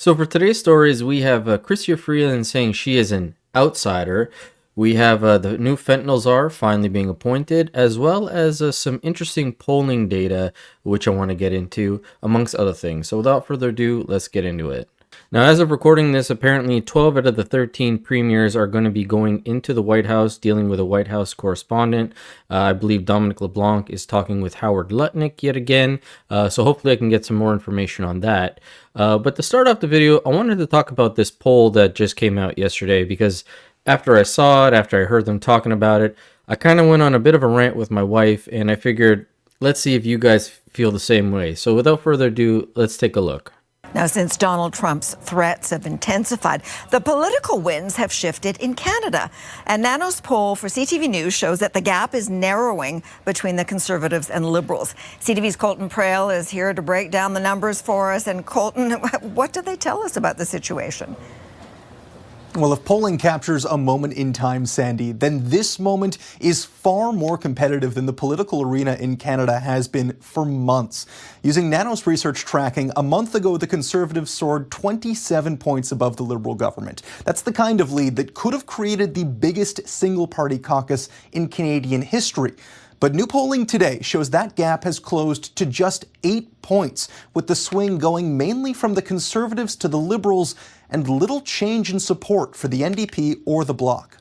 So for today's stories, we have Chrystia Freeland saying she is an outsider. We have the new fentanyl czar finally being appointed, as well as some interesting polling data, which I want to get into, amongst other things. So without further ado, let's get into it. Now, as of recording this, apparently 12 out of the 13 premiers are going to be going into the White House, dealing with a White House correspondent. I believe Dominic LeBlanc is talking with Howard Lutnick yet again, so hopefully I can get some more information on that. But to start off the video, I wanted to talk about this poll that just came out yesterday, because after I saw it, after I heard them talking about it, I kind of went on a bit of a rant with my wife, and I figured, let's see if you guys feel the same way. So without further ado, let's take a look. Now, since Donald Trump's threats have intensified, the political winds have shifted in Canada. And Nano's poll for CTV News shows that the gap is narrowing between the Conservatives and Liberals. CTV's Colton Prale is here to break down the numbers for us. And Colton, what do they tell us about the situation? Well, if polling captures a moment in time, Sandy, then this moment is far more competitive than the political arena in Canada has been for months. Using Nanos research tracking, a month ago, the Conservatives soared 27 points above the Liberal government. That's the kind of lead that could have created the biggest single-party caucus in Canadian history. But new polling today shows that gap has closed to just 8 points, with the swing going mainly from the Conservatives to the Liberals and little change in support for the NDP or the Bloc.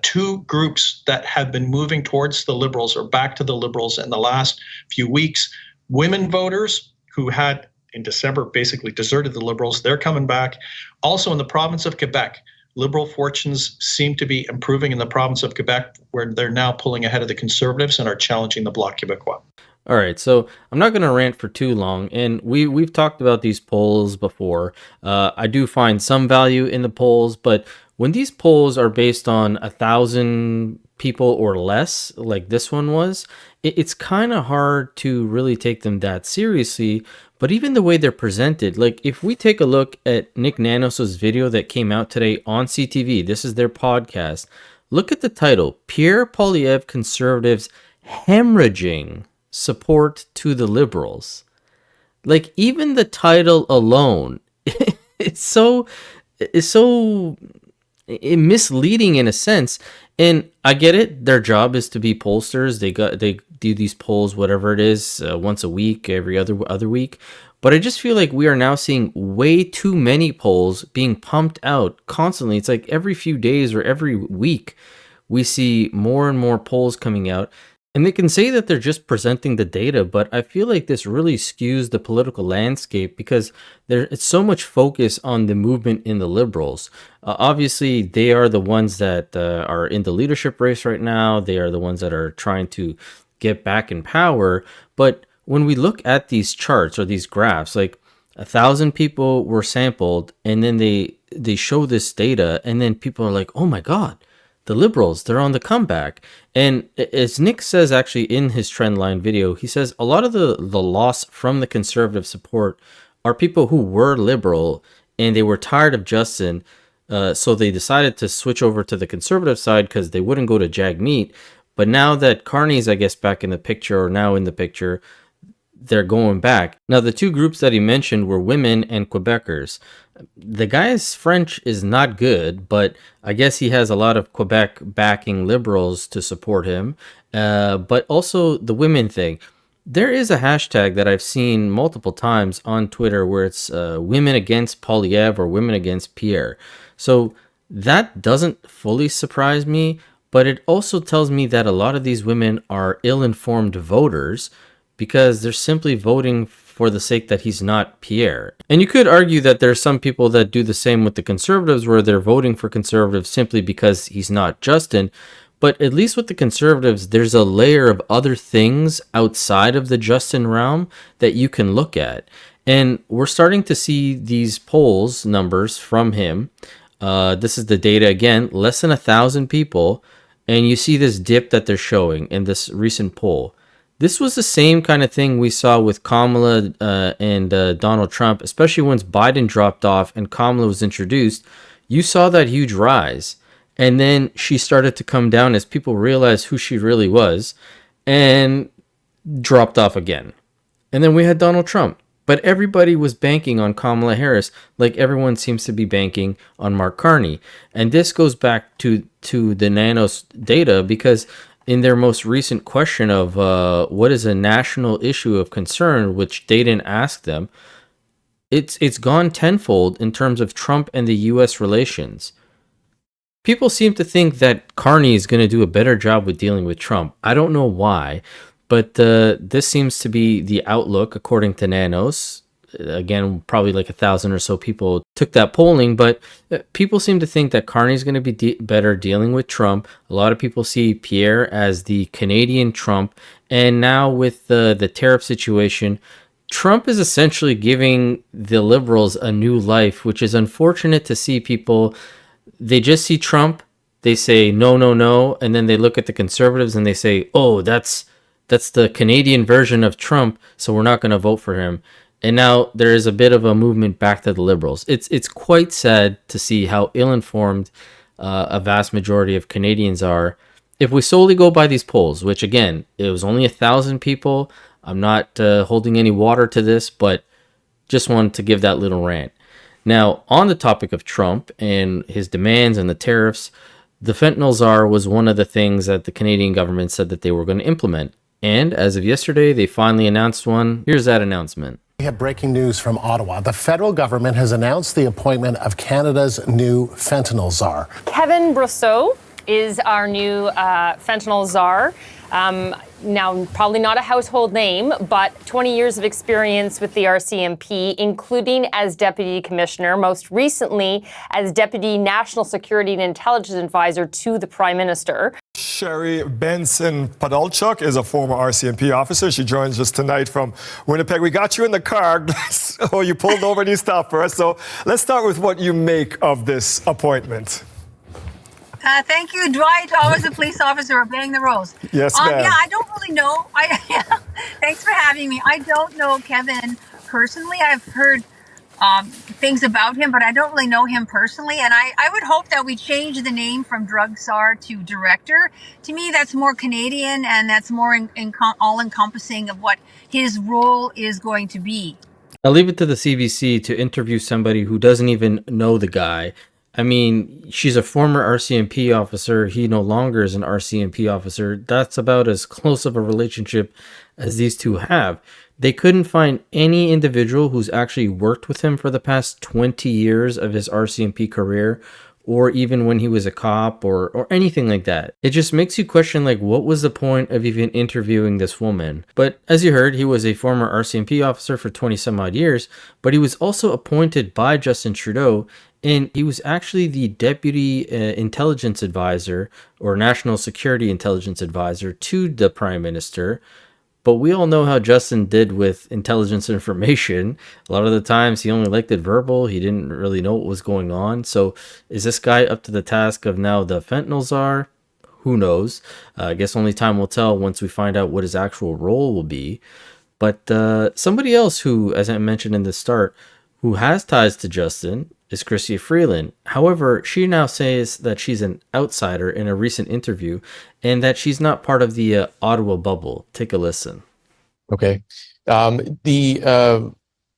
Two groups that have been moving towards the Liberals or back to the Liberals in the last few weeks. Women voters who had in December basically deserted the Liberals, they're coming back. Also in the province of Quebec, Liberal fortunes seem to be improving in the province of Quebec, where they're now pulling ahead of the Conservatives and are challenging the Bloc Québécois. All right, so I'm not going to rant for too long, and we've talked about these polls before. I do find some value in the polls, but when these polls are based on 1,000 people or less, like this one was, it's kind of hard to really take them that seriously. But even the way they're presented, like if we take a look at Nick Nanos's video that came out today on CTV, this is their podcast. Look at the title: Pierre Poilievre Conservatives Hemorrhaging Support to the Liberals. Like even the title alone, it's so misleading in a sense. And I get it, their job is to be pollsters. They do these polls, whatever it is, once a week, every other week. But I just feel like we are now seeing way too many polls being pumped out constantly. It's like every few days or every week we see more and more polls coming out. And they can say that they're just presenting the data, but I feel like this really skews the political landscape because it's so much focus on the movement in the Liberals. Obviously, they are the ones that are in the leadership race right now. They are the ones that are trying to get back in power. But when we look at these charts or these graphs, like 1,000 people were sampled, and then they show this data, and then people are like, oh my God, the Liberals, they're on the comeback. And as Nick says actually in his Trendline video, he says a lot of the loss from the Conservative support are people who were Liberal and they were tired of Justin. So they decided to switch over to the Conservative side because they wouldn't go to Jagmeet. But now that Carney's, I guess, back in the picture, or now in the picture, they're going back. Now, the two groups that he mentioned were women and Quebecers. The guy's French is not good, but I guess he has a lot of Quebec backing Liberals to support him. But also the women thing. There is a hashtag that I've seen multiple times on Twitter where it's women against Poilievre or women against Pierre. So that doesn't fully surprise me, but it also tells me that a lot of these women are ill-informed voters because they're simply voting for the sake that he's not Pierre. And you could argue that there are some people that do the same with the Conservatives, where they're voting for Conservatives simply because he's not Justin. But at least with the Conservatives, there's a layer of other things outside of the Justin realm that you can look at. And we're starting to see these polls numbers from him. This is the data again, less than 1,000 people. And you see this dip that they're showing in this recent poll. This was the same kind of thing we saw with Kamala and Donald Trump, especially once Biden dropped off and Kamala was introduced. You saw that huge rise. And then she started to come down as people realized who she really was and dropped off again. And then we had Donald Trump. But everybody was banking on Kamala Harris, like everyone seems to be banking on Mark Carney. And this goes back to the Nanos data, because in their most recent question of what is a national issue of concern, which they didn't ask them, it's gone tenfold in terms of Trump and the U.S. relations. People seem to think that Carney is going to do a better job with dealing with Trump. I don't know why, but this seems to be the outlook according to Nanos. Again, probably like 1,000 or so people took that polling, but people seem to think that Carney is going to be better dealing with Trump. A lot of people see Pierre as the Canadian Trump, and now with the tariff situation, Trump is essentially giving the liberals a new life, which is unfortunate to see people. They just see Trump, they say no, no, no, and then they look at the conservatives and they say, oh, that's the Canadian version of Trump, so we're not going to vote for him. And now there is a bit of a movement back to the liberals. It's quite sad to see how ill-informed a vast majority of Canadians are. If we solely go by these polls, which again, it was only 1,000 people, I'm not holding any water to this, but just wanted to give that little rant. Now, on the topic of Trump and his demands and the tariffs, the fentanyl czar was one of the things that the Canadian government said that they were going to implement. And as of yesterday, they finally announced one. Here's that announcement. We have breaking news from Ottawa. The federal government has announced the appointment of Canada's new fentanyl czar. Kevin Brousseau is our new fentanyl czar. Now, probably not a household name, but 20 years of experience with the RCMP, including as Deputy Commissioner, most recently as Deputy National Security and Intelligence Advisor to the Prime Minister. Sherry Benson Podolchuk is a former RCMP officer. She joins us tonight from Winnipeg. We got you in the car. So you pulled over and you stopped for us. So let's start with what you make of this appointment. Thank you, Dwight. Always a police officer obeying the rules. Yes, ma'am. Yeah, I don't really know. Thanks for having me. I don't know Kevin personally. I've heard things about him, but I don't really know him personally. And I would hope that we change the name from drug czar to director. To me, that's more Canadian, and that's more all-encompassing of what his role is going to be. I'll leave it to the CBC to interview somebody who doesn't even know the guy. I mean, she's a former RCMP officer. He no longer is an RCMP officer. That's about as close of a relationship as these two have. They couldn't find any individual who's actually worked with him for the past 20 years of his RCMP career, or even when he was a cop or anything like that. It just makes you question, like, what was the point of even interviewing this woman? But as you heard, he was a former RCMP officer for 20 some odd years, but he was also appointed by Justin Trudeau, and he was actually the Deputy Intelligence Advisor or National Security Intelligence Advisor to the Prime Minister. But we all know how Justin did with intelligence information. A lot of the times he only liked it verbal. He didn't really know what was going on. So is this guy up to the task of now the fentanyl czar? Who knows? I guess only time will tell once we find out what his actual role will be. But somebody else who, as I mentioned in the start, who has ties to Justin is Chrystia Freeland. However, she now says that she's an outsider in a recent interview and that she's not part of the Ottawa bubble. Take a listen. Okay. The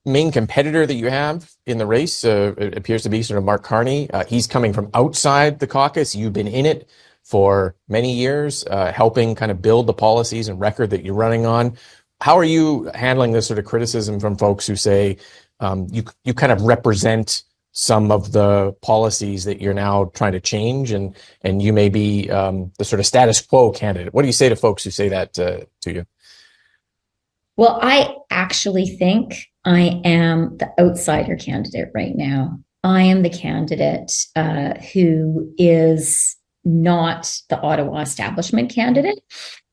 main competitor that you have in the race it appears to be sort of Mark Carney. He's coming from outside the caucus. You've been in it for many years, helping kind of build the policies and record that you're running on. How are you handling this sort of criticism from folks who say you kind of represent some of the policies that you're now trying to change, and you may be the sort of status quo candidate? What do you say to folks who say that to you? Well, I actually think I am the outsider candidate right now. I am the candidate who is not the Ottawa establishment candidate.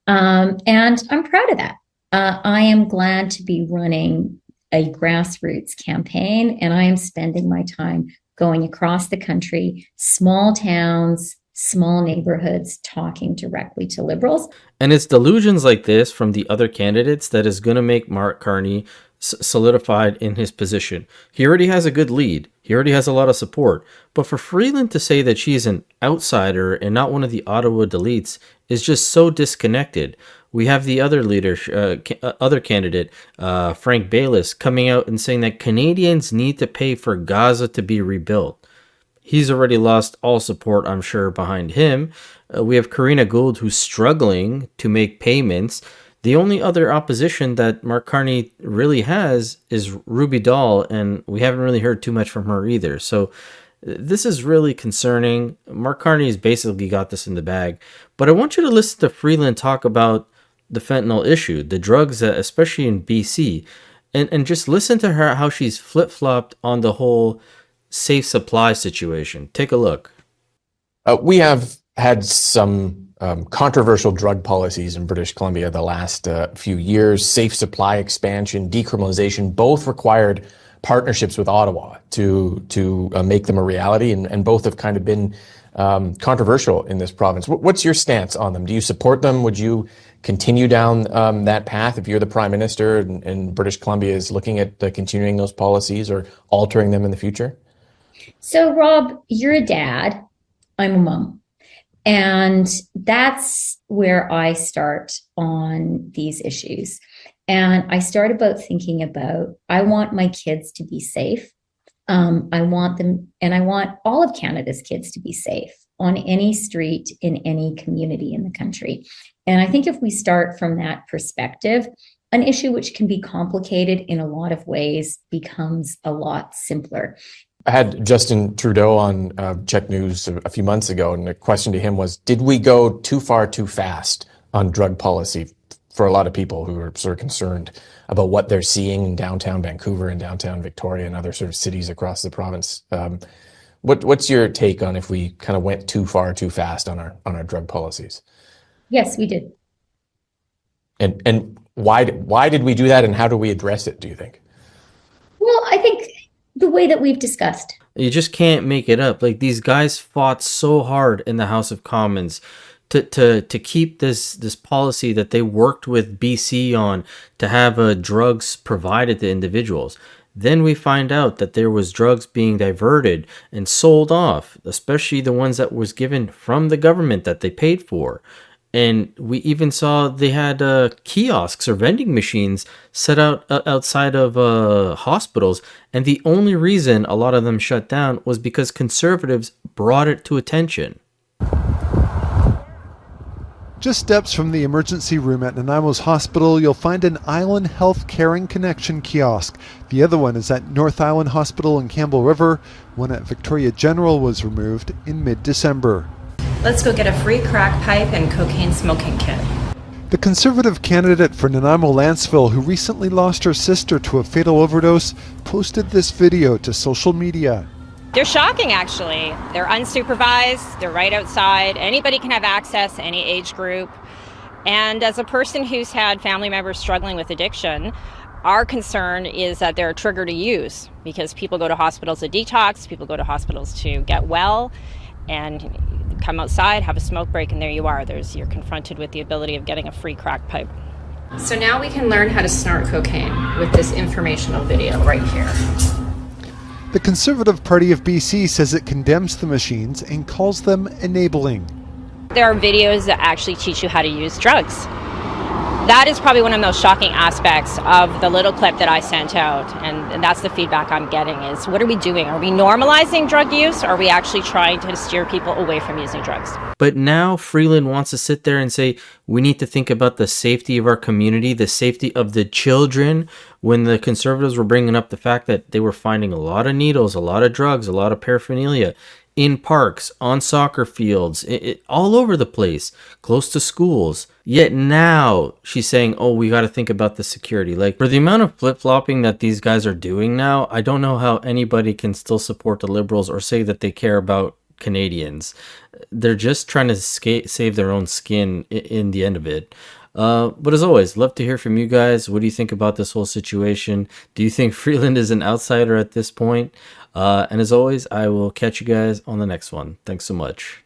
And I'm proud of that. I am glad to be running a grassroots campaign, and I am spending my time going across the country, small towns, small neighborhoods, talking directly to Liberals. And it's delusions like this from the other candidates that is going to make Mark Carney solidified in his position. He already has a good lead. He already has a lot of support. But for Freeland to say that she's an outsider and not one of the Ottawa deletes is just so disconnected. We have the other leader, other candidate, Frank Baylis, coming out and saying that Canadians need to pay for Gaza to be rebuilt. He's already lost all support, I'm sure, behind him. We have Karina Gould, who's struggling to make payments. The only other opposition that Mark Carney really has is Ruby Dahl, and we haven't really heard too much from her either. So this is really concerning. Mark Carney has basically got this in the bag. But I want you to listen to Freeland talk about the fentanyl issue, the drugs, especially in BC, and just listen to her, how she's flip-flopped on the whole safe supply situation. Take a look. We have had some controversial drug policies in British Columbia the last few years. Safe supply expansion, decriminalization, both required partnerships with Ottawa to make them a reality, and both have kind of been controversial in this province. What's your stance on them? Do you support them? Would you continue down that path if you're the Prime Minister and British Columbia is looking at continuing those policies or altering them in the future? So, Rob, you're a dad. I'm a mom. And that's where I start on these issues. And I start about thinking about, I want my kids to be safe. I want them, and I want all of Canada's kids to be safe on any street in any community in the country. And I think if we start from that perspective, an issue which can be complicated in a lot of ways becomes a lot simpler. I had Justin Trudeau on Check News a few months ago, and the question to him was, did we go too far too fast on drug policy for a lot of people who are sort of concerned about what they're seeing in downtown Vancouver and downtown Victoria and other sort of cities across the province? What's your take on if we kind of went too far too fast on our drug policies? Yes, we did. And why did we do that, and how do we address it, do you think? Well, I think the way that we've discussed. You just can't make it up. Like, these guys fought so hard in the House of Commons to keep this policy that they worked with BC on, to have drugs provided to individuals. Then we find out that there was drugs being diverted and sold off, especially the ones that was given from the government that they paid for. And we even saw they had kiosks or vending machines set out outside of hospitals. And the only reason a lot of them shut down was because conservatives brought it to attention. Just steps from the emergency room at Nanaimo's Hospital, you'll find an Island Health Caring Connection kiosk. The other one is at North Island Hospital in Campbell River. One at Victoria General was removed in mid-December. Let's go get a free crack pipe and cocaine smoking kit. The Conservative candidate for Nanaimo Lanceville, who recently lost her sister to a fatal overdose, posted this video to social media. They're shocking, actually. They're unsupervised, they're right outside. Anybody can have access, any age group. And as a person who's had family members struggling with addiction, our concern is that they're a trigger to use, because people go to hospitals to detox, people go to hospitals to get well, and come outside, have a smoke break, and there you are. You're confronted with the ability of getting a free crack pipe. So now we can learn how to snort cocaine with this informational video right here. The Conservative Party of BC says it condemns the machines and calls them enabling. There are videos that actually teach you how to use drugs. That is probably one of the most shocking aspects of the little clip that I sent out, and that's the feedback I'm getting is, what are we doing? Are we normalizing drug use, or are we actually trying to steer people away from using drugs? But now Freeland wants to sit there and say, we need to think about the safety of our community, the safety of the children, when the Conservatives were bringing up the fact that they were finding a lot of needles, a lot of drugs, a lot of paraphernalia in parks, on soccer fields, all over the place, close to schools. Yet now she's saying, oh, we got to think about the security. Like, for the amount of flip-flopping that these guys are doing now, I don't know how anybody can still support the Liberals or say that they care about Canadians. They're just trying to save their own skin in the end of it. But as always, love to hear from you guys. What do you think about this whole situation? Do you think Freeland is an outsider at this point? And as always, I will catch you guys on the next one. Thanks so much.